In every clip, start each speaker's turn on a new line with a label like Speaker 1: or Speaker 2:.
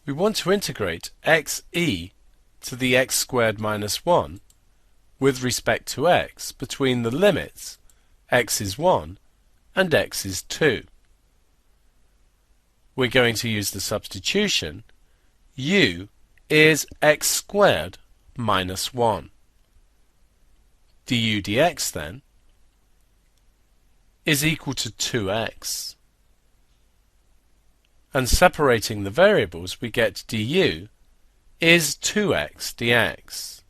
Speaker 1: We want to integrate xe to the x squared minus 1 with respect to x between the limits x is 1 and x is 2. We're going to use the substitution u is x squared minus 1. du dx then is equal to 2x. And separating the variables we get du is 2x dx.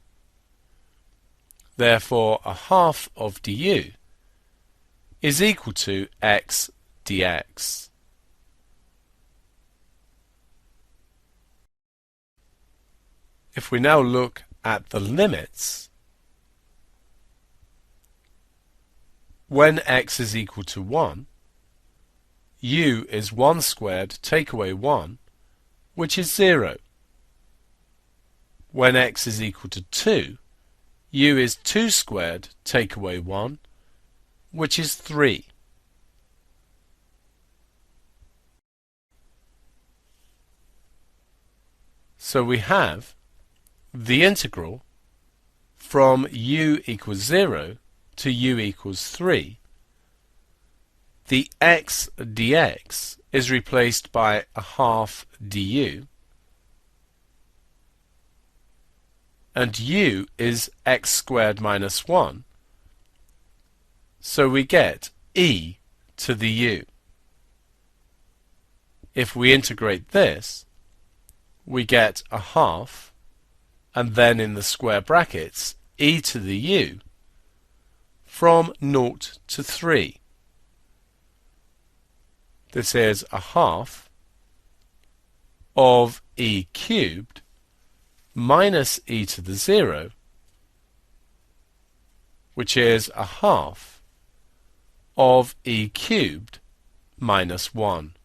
Speaker 1: Therefore a half of du is equal to x dx. If we now look at the limits, when x is equal to 1, u is 1 squared take away 1, which is 0. When x is equal to 2, u is 2 squared take away 1, which is 3. So we have the integral from u equals 0 to u equals 3. The x dx is replaced by a half du, and u is x squared minus 1, so we get e to the u. If we integrate this, we get a half, and then in the square brackets e to the u from 0 to 3. This is a half of e cubed minus e to the 0, which is a half of e cubed minus 1.